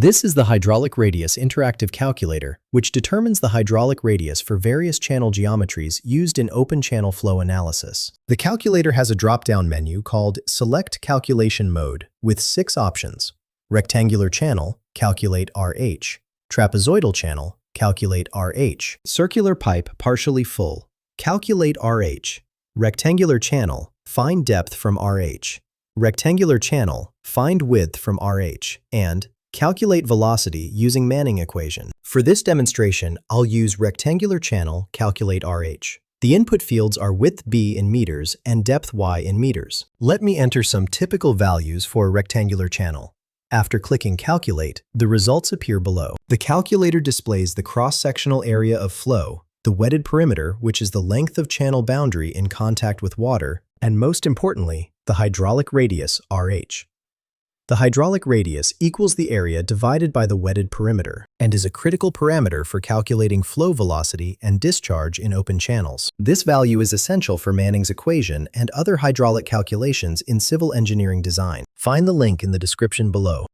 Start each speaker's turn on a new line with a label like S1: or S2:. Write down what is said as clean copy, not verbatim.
S1: This is the hydraulic radius interactive calculator, which determines the hydraulic radius for various channel geometries used in open channel flow analysis. The calculator has a drop-down menu called Select Calculation Mode with 6 options. Rectangular channel, calculate RH. Trapezoidal channel, calculate RH. Circular pipe partially full, calculate RH. Rectangular channel, find depth from RH. Rectangular channel, find width from RH. And calculate velocity using Manning equation. For this demonstration, I'll use rectangular channel, calculate RH. The input fields are width b in meters and depth y in meters. Let me enter some typical values for a rectangular channel. After clicking Calculate, the results appear below. The calculator displays the cross-sectional area of flow, the wetted perimeter, which is the length of channel boundary in contact with water, and most importantly, the hydraulic radius, RH. The hydraulic radius equals the area divided by the wetted perimeter and is a critical parameter for calculating flow velocity and discharge in open channels. This value is essential for Manning's equation and other hydraulic calculations in civil engineering design. Find the link in the description below.